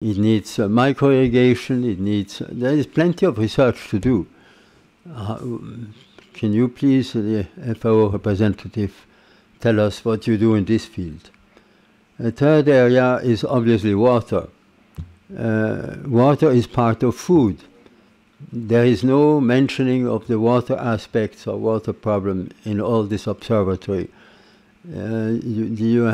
It needs micro-irrigation. It needs. There is plenty of research to do. Can you please, the FAO representative, tell us what you do in this field? The third area is obviously water. Water is part of food. There is no mentioning of the water aspects or water problem in all this observatory. You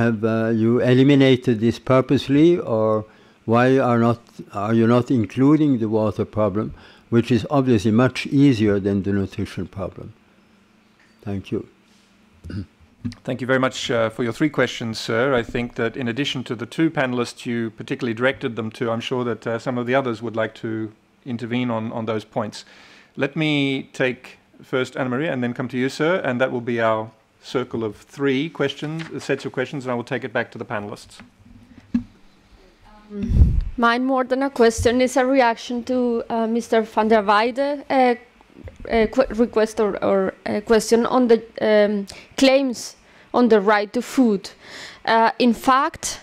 eliminated this purposely, or why are you not including the water problem, which is obviously much easier than the nutrition problem? Thank you. Thank you very much for your 3 questions, sir. I think that in addition to the 2 panelists you particularly directed them to, I'm sure that some of the others would like to intervene on those points. Let me take first Anna-Maria and then come to you, sir, and that will be our circle of 3 questions, sets of questions, and I will take it back to the panelists. Mine, more than a question, is a reaction to Mr. van der Weijden request or a question on the claims on the right to food. In fact,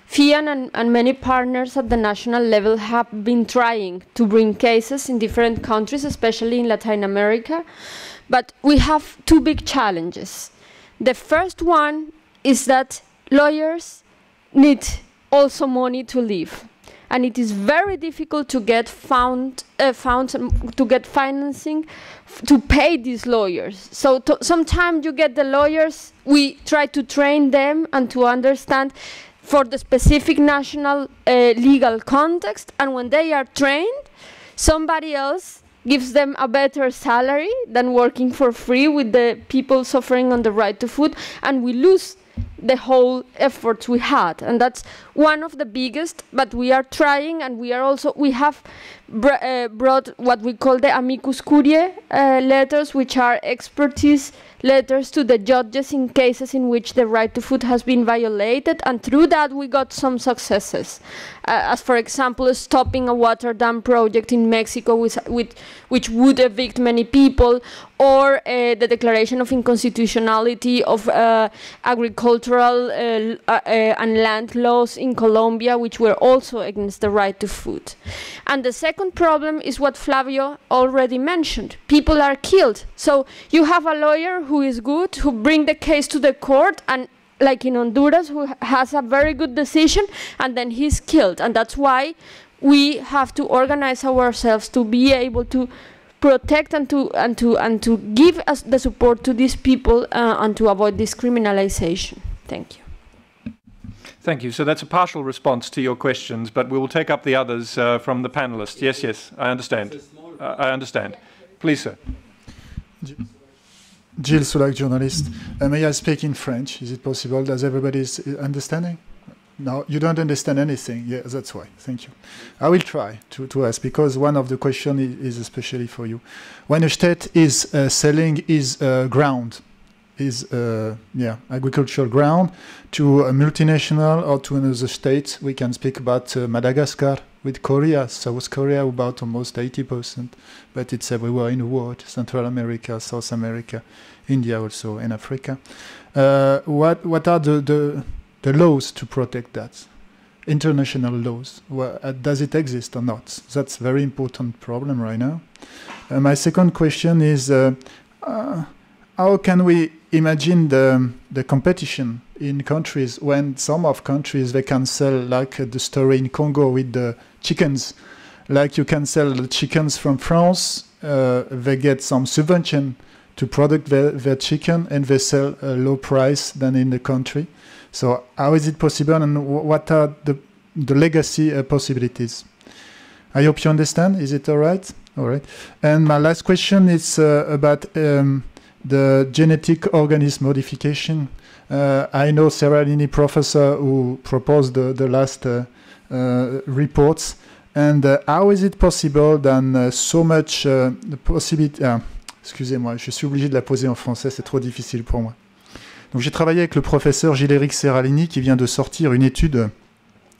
FIAN and many partners at the national level have been trying to bring cases in different countries, especially in Latin America, but we have 2 big challenges. The first one is that lawyers need also money to live, and it is very difficult to get to get financing to pay these lawyers. So sometimes you get the lawyers, we try to train them and to understand for the specific national legal context, and when they are trained, somebody else gives them a better salary than working for free with the people suffering on the right to food, and we lose the whole efforts we had. And that's one of the biggest, but we are trying, and we have brought what we call the amicus curiae letters, which are expertise letters to the judges in cases in which the right to food has been violated, and through that we got some successes, as for example stopping a water dam project in Mexico which would evict many people, or the declaration of inconstitutionality of agricultural and land laws in Colombia, which were also against the right to food. And the second problem is what Flavio already mentioned. People are killed. So you have a lawyer who is good, who bring the case to the court, and like in Honduras, who has a very good decision, and then he's killed. And that's why we have to organize ourselves to be able to protect and to give us the support to these people and to avoid this criminalization. Thank you. Thank you. So that's a partial response to your questions, but we will take up the others from the panelists. Yes, I understand. I understand. Please, sir. Gilles Soulac, journalist. May I speak in French? Is it possible? Does everybody understanding? No, you don't understand anything. Yeah, that's why. Thank you. I will try to ask, because one of the questions is especially for you. When a state is selling his ground, agricultural ground, to a multinational or to another state, we can speak about Madagascar with Korea, South Korea, about almost 80%, but it's everywhere in the world, Central America, South America, India also, and Africa. What are the laws to protect that? International laws. Does it exist or not? That's a very important problem right now. My second question is, how can we imagine the competition in countries when some of countries, they can sell, like the story in Congo with the chickens, like you can sell the chickens from France, they get some subvention to produce their chicken, and they sell a low price than in the country. So how is it possible, and what are the legacy possibilities? I hope you understand. Is it all right? All right. And my last question is about the genetic organism modification. I know Seralini professor who proposed the last reports. And how is it possible that so much the possibility... excusez-moi, je suis obligé de la poser en français, c'est trop difficile pour moi. Donc j'ai travaillé avec le professeur Gilles-Éric Seralini qui vient de sortir une étude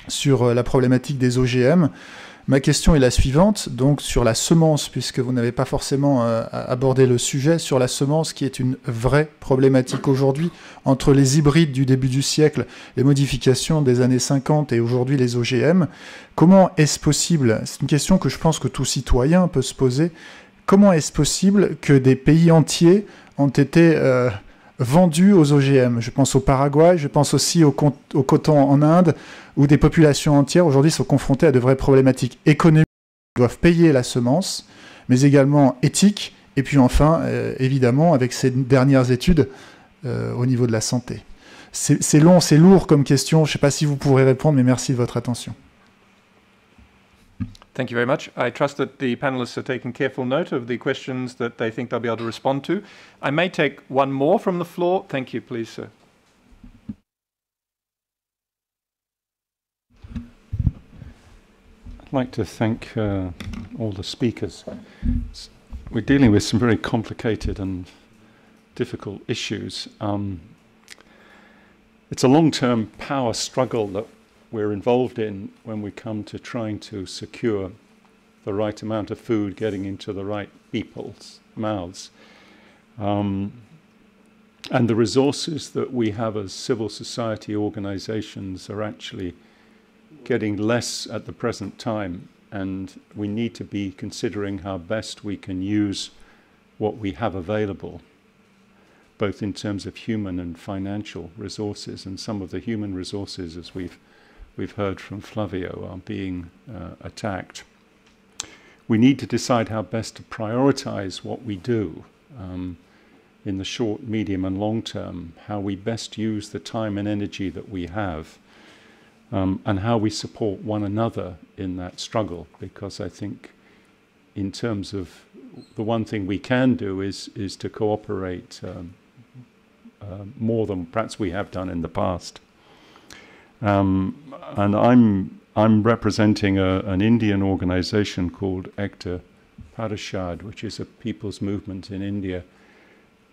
sur la problématique des OGM. Ma question est la suivante, donc sur la semence, puisque vous n'avez pas forcément abordé le sujet, sur la semence qui est une vraie problématique aujourd'hui, entre les hybrides du début du siècle, les modifications des années 50 et aujourd'hui les OGM. Comment est-ce possible, c'est une question que je pense que tout citoyen peut se poser, comment est-ce possible que des pays entiers ont été vendus aux OGM? Je pense au Paraguay, je pense aussi au coton en Inde, où des populations entières aujourd'hui sont confrontées à de vraies problématiques économiques, doivent payer la semence, mais également éthiques, et puis enfin, évidemment, avec ces dernières études au niveau de la santé. C'est long, c'est lourd comme question, je ne sais pas si vous pourrez répondre, mais merci de votre attention. Thank you very much. I trust that the panelists are taking careful note of the questions that they think they'll be able to respond to. I may take one more from the floor. Thank you, please, sir. I'd like to thank all the speakers. We're dealing with some very complicated and difficult issues. It's a long-term power struggle that we're involved in when we come to trying to secure the right amount of food getting into the right people's mouths. And the resources that we have as civil society organizations are actually getting less at the present time, and we need to be considering how best we can use what we have available, both in terms of human and financial resources. And some of the human resources, as we've heard from Flavio, are being attacked. We need to decide how best to prioritize what we do in the short, medium and long term, how we best use the time and energy that we have, and how we support one another in that struggle. Because I think in terms of the one thing we can do is to cooperate more than perhaps we have done in the past. And I'm representing an Indian organization called Ekta Parishad, which is a people's movement in India,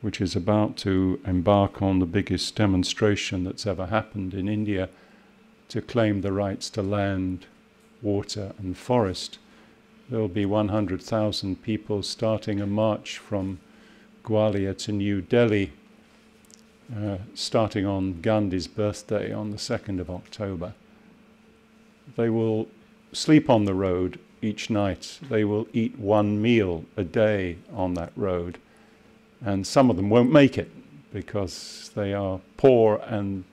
which is about to embark on the biggest demonstration that's ever happened in India to claim the rights to land, water and forest. There will be 100,000 people starting a march from Gwalior to New Delhi, starting on Gandhi's birthday on the 2nd of October. They will sleep on the road each night. They will eat one meal a day on that road. And some of them won't make it because they are poor and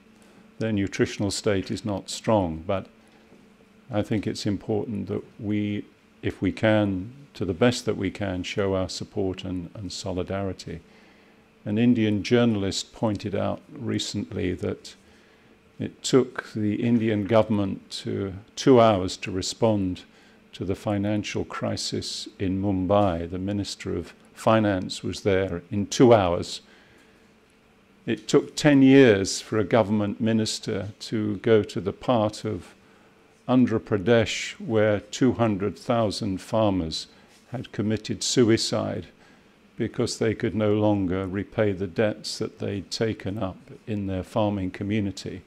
their nutritional state is not strong. But I think it's important that we, if we can, to the best that we can, show our support and solidarity. An Indian journalist pointed out recently that it took the Indian government 2 hours to respond to the financial crisis in Mumbai. The Minister of Finance was there in 2 hours. It took 10 years for a government minister to go to the part of Andhra Pradesh where 200,000 farmers had committed suicide because they could no longer repay the debts that they'd taken up in their farming community.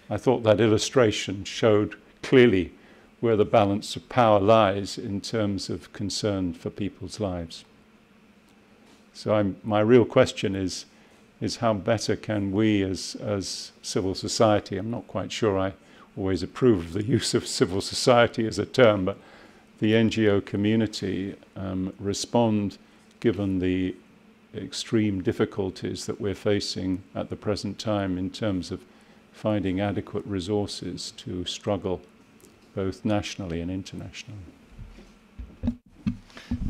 I thought that illustration showed clearly where the balance of power lies in terms of concern for people's lives. So my real question is how better can we as civil society, I'm not quite sure I always approve of the use of civil society as a term, but the NGO community respond given the extreme difficulties that we're facing at the present time in terms of finding adequate resources to struggle both nationally and internationally.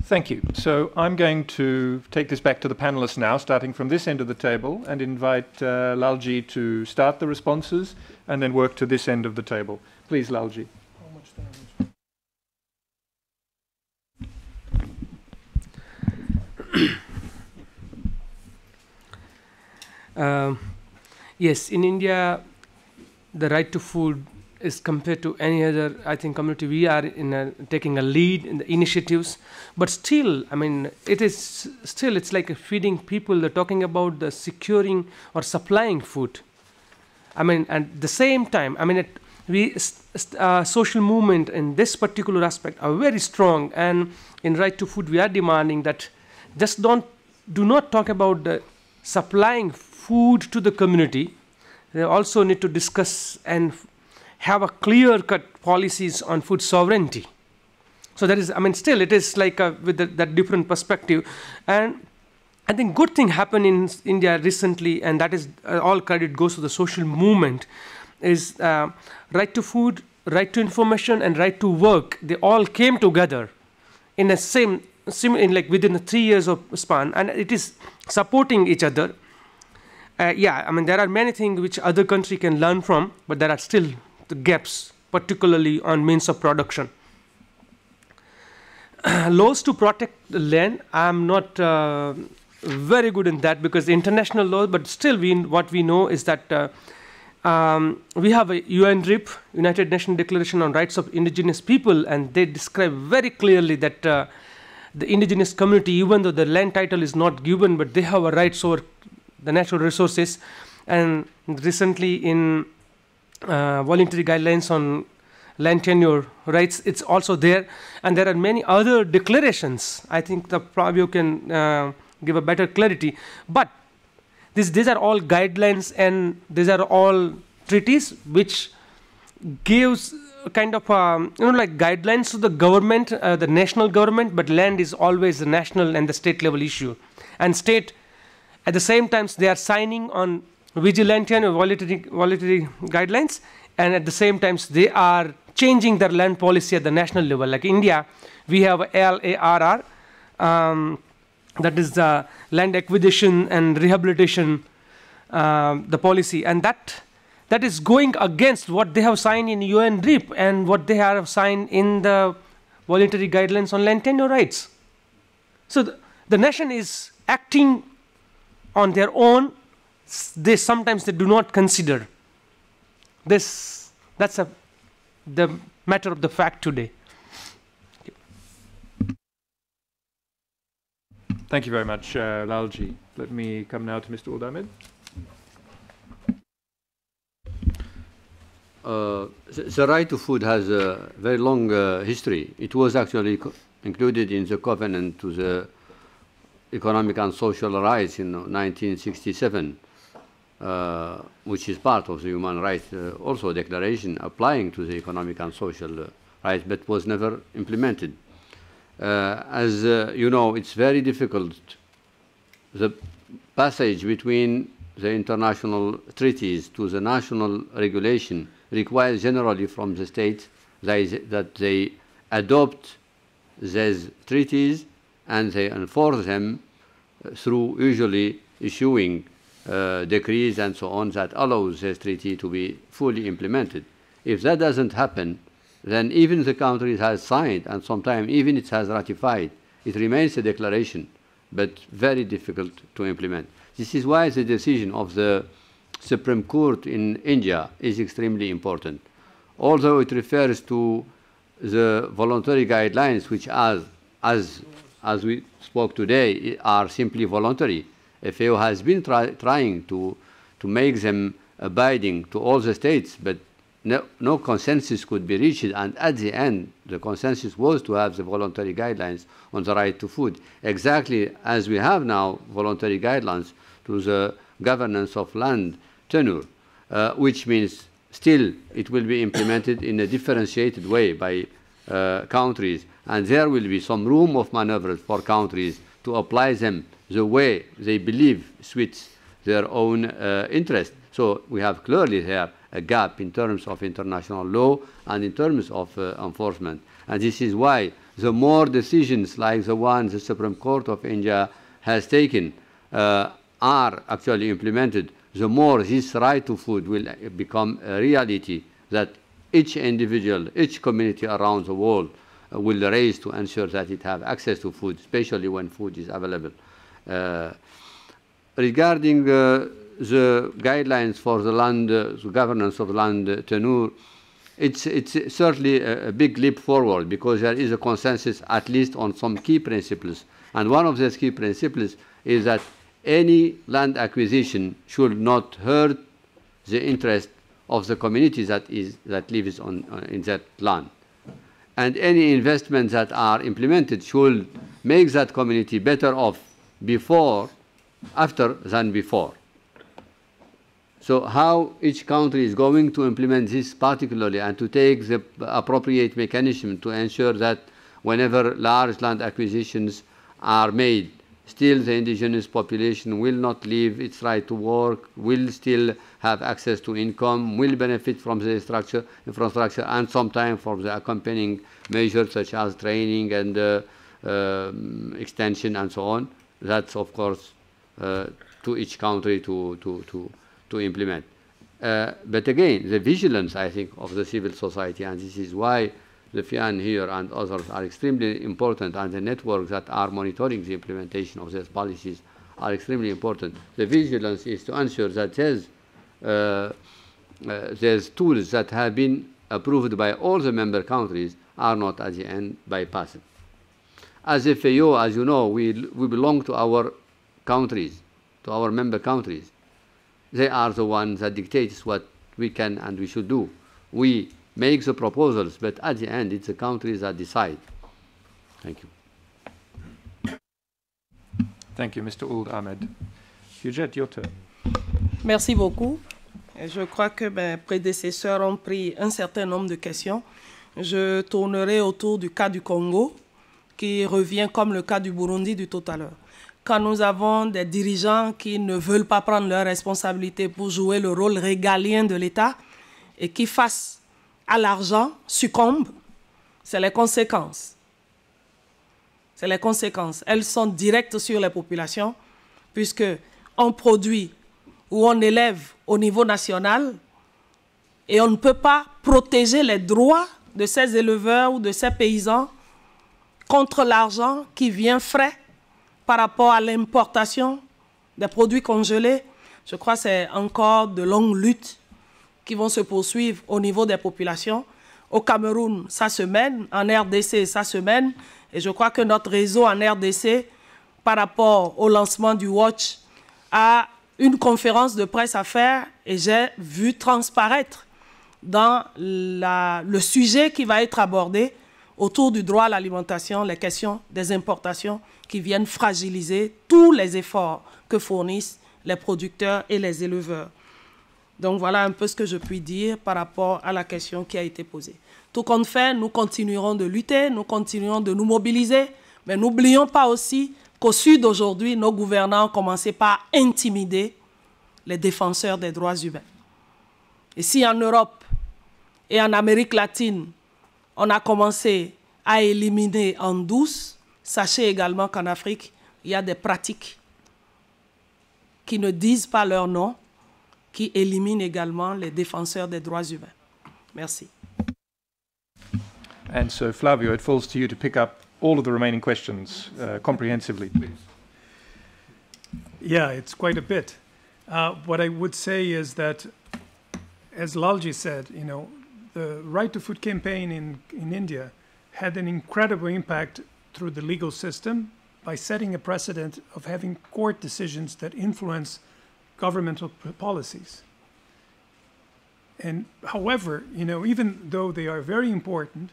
Thank you. So I'm going to take this back to the panelists now, starting from this end of the table, and invite Lalji to start the responses and then work to this end of the table. Please, Lalji. Yes, in India, the right to food is compared to any other, I think, community. We are taking a lead in the initiatives, but still, I mean, it's like feeding people. They're talking about the securing or supplying food. I mean, at the same time, I mean, social movement in this particular aspect are very strong, and in right to food we are demanding that just do not talk about the supplying food to the community. They also need to discuss and have a clear-cut policies on food sovereignty. So that is, I mean, still it is like with that different perspective. And I think good thing happened in India recently, and that is all credit goes to the social movement, is right to food, right to information, and right to work. They all came together in a like within a 3 years of span, and it is supporting each other. Yeah, I mean, there are many things which other country can learn from, but there are still the gaps, particularly on means of production. Laws to protect the land, I'm not very good in that, because international law, but still what we know is that we have a UNDRIP, United Nations Declaration on Rights of Indigenous People, and they describe very clearly that the indigenous community, even though the land title is not given, but they have a rights over the natural resources. And recently in voluntary guidelines on land tenure rights, it's also there. And there are many other declarations. I think the Prabhu can give a better clarity. But these are all guidelines, and these are all treaties which gives kind of like guidelines to the government, the national government, but land is always the national and the state level issue. And state, at the same time, they are signing on vigilante and voluntary guidelines, and at the same time, they are changing their land policy at the national level. Like India, we have LARR, that is the land acquisition and rehabilitation, the policy, and that is going against what they have signed in UNDRIP and what they have signed in the voluntary guidelines on land tenure rights. So the nation is acting on their own. Sometimes they do not consider this. That's the matter of the fact today. Thank you very much, Lalji. Let me come now to Mr. Udamid. The right to food has a very long history. It was actually included in the Covenant to the Economic and Social Rights in 1967, which is part of the Human Rights also Declaration applying to the economic and social rights, but was never implemented. As you know, it's very difficult. The passage between the international treaties to the national regulation requires generally from the states that they adopt these treaties and they enforce them through usually issuing decrees and so on that allows this treaty to be fully implemented. If that doesn't happen, then even the country has signed, and sometimes even it has ratified, it remains a declaration, but very difficult to implement. This is why the decision of the Supreme Court in India is extremely important. Although it refers to the voluntary guidelines, which as we spoke today, are simply voluntary. FAO has been trying to make them abiding to all the states, but no consensus could be reached, and at the end, the consensus was to have the voluntary guidelines on the right to food, exactly as we have now voluntary guidelines to the governance of land tenure, which means still it will be implemented in a differentiated way by countries, and there will be some room of maneuver for countries to apply them the way they believe suits their own interest. So we have clearly here a gap in terms of international law and in terms of enforcement. And this is why the more decisions like the one the Supreme Court of India has taken are actually implemented, the more this right to food will become a reality that each individual, each community around the world will raise to ensure that it have access to food, especially when food is available. Regarding the guidelines for the land, the governance of land tenure, it's certainly a big leap forward because there is a consensus at least on some key principles. And one of those key principles is that any land acquisition should not hurt the interest of the community that lives in that land. And any investments that are implemented should make that community better off after than before. So how each country is going to implement this particularly and to take the appropriate mechanism to ensure that whenever large land acquisitions are made, still the indigenous population will not leave its right to work, will still have access to income, will benefit from the infrastructure, and sometimes from the accompanying measures such as training and extension and so on. That's, of course, to each country to implement. But again, the vigilance, I think, of the civil society, and this is why the FIAN here and others are extremely important, and the networks that are monitoring the implementation of these policies are extremely important. The vigilance is to ensure that there's tools that have been approved by all the member countries are not at the end bypassed. As FAO, as you know, we belong to our countries, to our member countries. They are the ones that dictate what we can and we should do. We make the proposals, but at the end, it's the countries that decide. Thank you. Thank you, Mr. Ould Ahmed. Hujet, your turn. Merci beaucoup. Je crois que mes prédécesseurs ont pris un certain nombre de questions. Je tournerai autour du cas du Congo, qui revient comme le cas du Burundi du tout à l'heure. Quand nous avons des dirigeants qui ne veulent pas prendre leurs responsabilités pour jouer le rôle régalien de l'État et qui, face à l'argent, succombent, c'est les conséquences. C'est les conséquences. Elles sont directes sur les populations, puisqu'on produit ou on élève au niveau national et on ne peut pas protéger les droits de ces éleveurs ou de ces paysans contre l'argent qui vient frais par rapport à l'importation des produits congelés. Je crois que c'est encore de longues luttes qui vont se poursuivre au niveau des populations. Au Cameroun, ça se mène. En RDC, ça se mène. Et je crois que notre réseau en RDC, par rapport au lancement du Watch, a une conférence de presse à faire. Et j'ai vu transparaître dans le sujet qui va être abordé autour du droit à l'alimentation, les questions des importations qui viennent fragiliser tous les efforts que fournissent les producteurs et les éleveurs. Donc voilà un peu ce que je puis dire par rapport à la question qui a été posée. Tout compte fait, nous continuerons de lutter, nous continuerons de nous mobiliser, mais n'oublions pas aussi qu'au Sud aujourd'hui, nos gouvernants ont commencé par intimider les défenseurs des droits humains. Et si en Europe et en Amérique latine, on a commencé à éliminer en douce, sachez également qu'en Afrique, il y a des pratiques qui ne disent pas leur nom, qui éliminent également les défenseurs des droits humains. Merci. And so, Flavio, it falls to you to pick up all of the remaining questions comprehensively, please. Yeah, it's quite a bit. What I would say is that, as Lalji said, you know, the Right to Food campaign in India had an incredible impact through the legal system by setting a precedent of having court decisions that influence governmental policies. And however, you know, even though they are very important,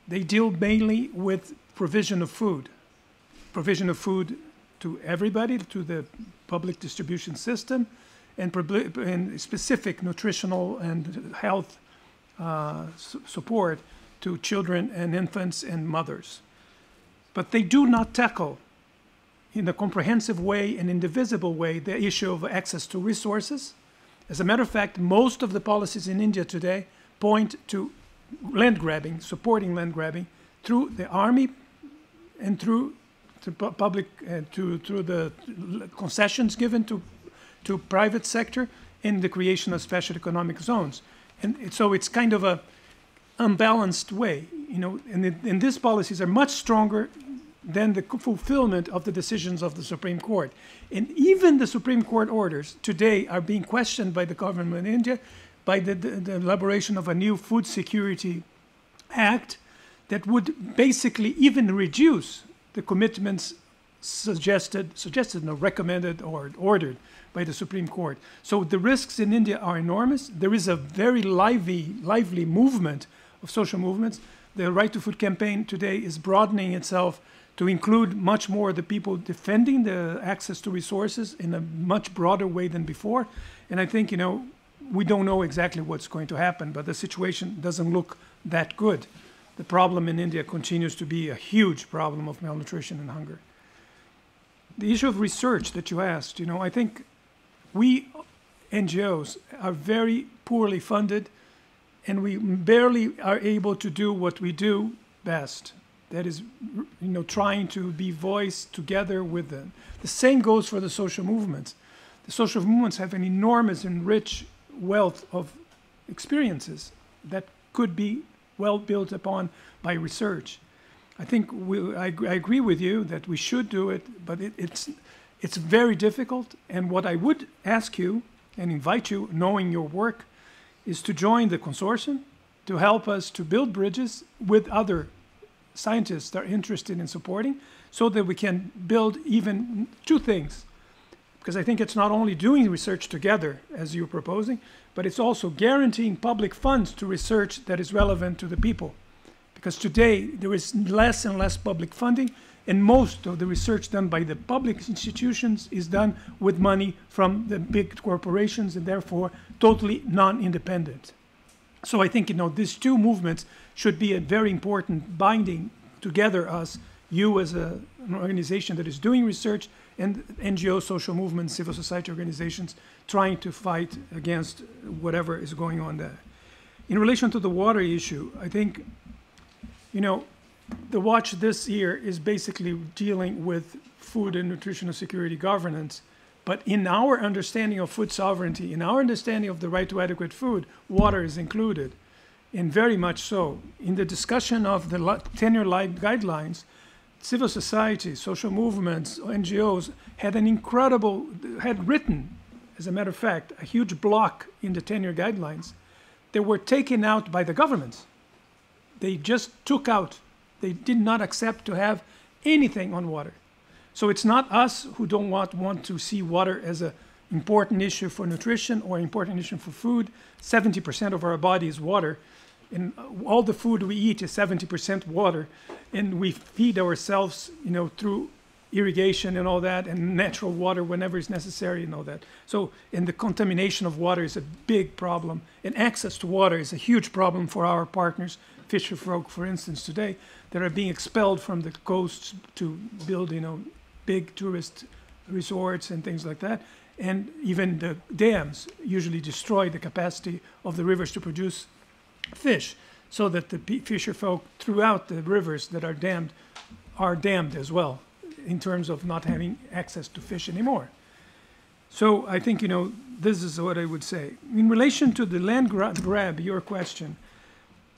they deal mainly with provision of food to everybody, to the public distribution system, and specific nutritional and health support to children and infants and mothers. But they do not tackle in a comprehensive way and indivisible way the issue of access to resources. As a matter of fact, most of the policies in India today point to land grabbing, supporting land grabbing through the army and through public, through the concessions given to private sector in the creation of special economic zones. And so it's kind of a unbalanced way, you know, and these policies are much stronger than the fulfillment of the decisions of the Supreme Court. And even the Supreme Court orders today are being questioned by the government in India by the elaboration of a new Food Security Act that would basically even reduce the commitments suggested, no, recommended or ordered by the Supreme Court. So the risks in India are enormous. There is a very lively movement of social movements. The Right to Food campaign today is broadening itself to include much more the people defending the access to resources in a much broader way than before. And I think, we don't know exactly what's going to happen, but the situation doesn't look that good. The problem in India continues to be a huge problem of malnutrition and hunger. The issue of research that you asked, I think we NGOs are very poorly funded, and we barely are able to do what we do best. That is, trying to be voiced together with them. The same goes for the social movements. The social movements have an enormous and rich wealth of experiences that could be well built upon by research. I think I agree with you that we should do it, but it's very difficult. And what I would ask you and invite you, knowing your work, is to join the consortium to help us to build bridges with other scientists that are interested in supporting, so that we can build even two things. Because I think it's not only doing research together, as you're proposing, but it's also guaranteeing public funds to research that is relevant to the people. Because today there is less and less public funding, and most of the research done by the public institutions is done with money from the big corporations, and therefore totally non-independent. So I think, these two movements should be a very important binding together us, you as an organization that is doing research, and NGO, social movements, civil society organizations trying to fight against whatever is going on there. In relation to the water issue, I think, the watch this year is basically dealing with food and nutritional security governance. But in our understanding of food sovereignty, in our understanding of the right to adequate food, water is included, and very much so. In the discussion of the 10-year guidelines, civil society, social movements, NGOs had written, as a matter of fact, a huge block in the 10-year guidelines that were taken out by the governments. They just took out. They did not accept to have anything on water. So it's not us who don't want to see water as an important issue for nutrition or important issue for food. 70% of our body is water, and all the food we eat is 70% water, and we feed ourselves, through irrigation and all that, and natural water whenever it's necessary and all that. So, and the contamination of water is a big problem, and access to water is a huge problem for our partners, fisher folk, for instance, today, that are being expelled from the coasts to build, big tourist resorts and things like that. And even the dams usually destroy the capacity of the rivers to produce fish, so that the fisher folk throughout the rivers that are dammed as well, in terms of not having access to fish anymore. So I think, this is what I would say. In relation to the land grab, your question,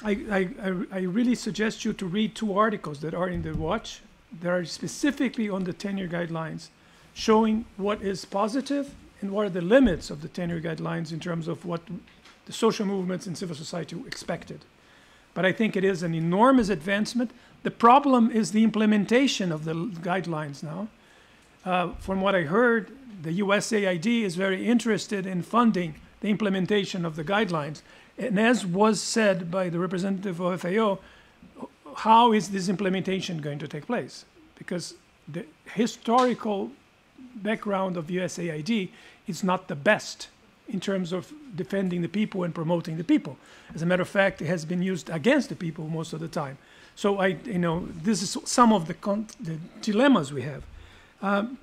I really suggest you to read two articles that are in the watch. They are specifically on the 10-year guidelines, showing what is positive and what are the limits of the 10-year guidelines in terms of what the social movements and civil society expected. But I think it is an enormous advancement. The problem is the implementation of the guidelines now. From what I heard, the USAID is very interested in funding the implementation of the guidelines. And as was said by the representative of FAO, how is this implementation going to take place? Because the historical background of USAID is not the best in terms of defending the people and promoting the people. As a matter of fact, it has been used against the people most of the time. So this is some of the dilemmas we have. I'm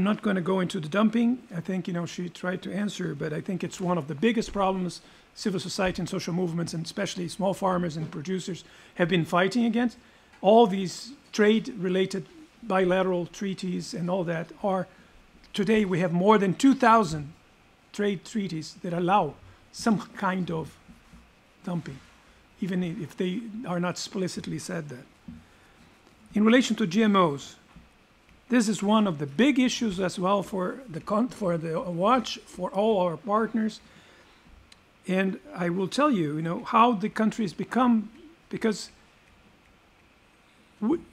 not going to go into the dumping. I think, she tried to answer, but I think it's one of the biggest problems civil society and social movements, and especially small farmers and producers, have been fighting against. All these trade-related bilateral treaties and all that are, today we have more than 2,000 trade treaties that allow some kind of dumping, even if they are not explicitly said that. In relation to GMOs, this is one of the big issues as well for the watch, for all our partners. And I will tell you, how the countries become, because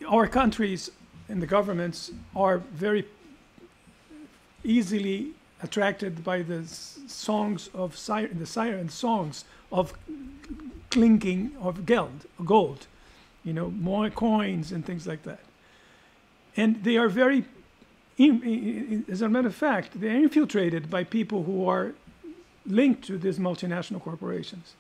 our countries and the governments are very easily attracted by the songs of the siren songs of clinking of gold, you know, more coins and things like that. And they are very, as a matter of fact, they are infiltrated by people who are linked to these multinational corporations.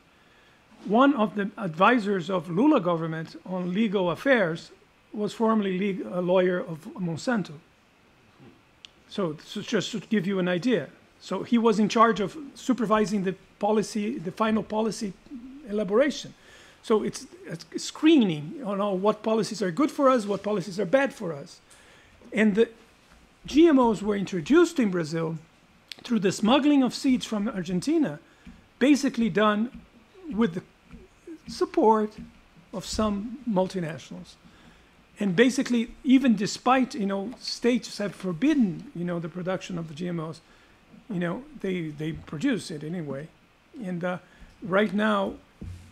One of the advisors of Lula government on legal affairs was formerly a lawyer of Monsanto. So just to give you an idea. So he was in charge of supervising the policy, the final policy elaboration. So it's a screening on what policies are good for us, what policies are bad for us. And the GMOs were introduced in Brazil through the smuggling of seeds from Argentina, basically done with the support of some multinationals. And basically, even despite, you know, states have forbidden, you know, the production of the GMOs, you know, they produce it anyway. And right now,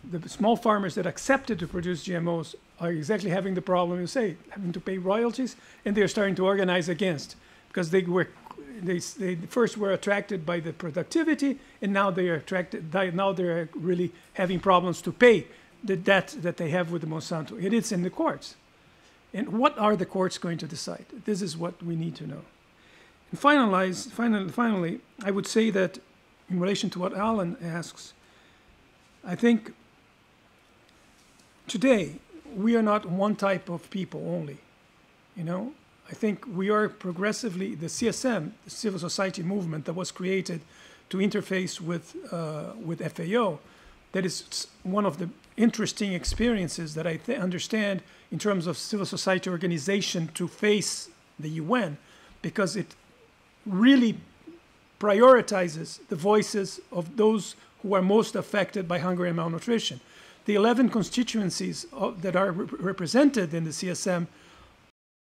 the small farmers that accepted to produce GMOs are exactly having the problem you say, having to pay royalties, and they're starting to organize against, because they first were attracted by the productivity, and now they are attracted, now they're really having problems to pay the debt that they have with the Monsanto. It is in the courts. And what are the courts going to decide? This is what we need to know. And finally, I would say that in relation to what Alan asks, I think today we are not one type of people only. You know, I think we are progressively, the CSM, the civil society movement that was created to interface with FAO, that is one of the interesting experiences that I understand in terms of civil society organization to face the UN, because it really prioritizes the voices of those who are most affected by hunger and malnutrition. The 11 constituencies that are represented in the CSM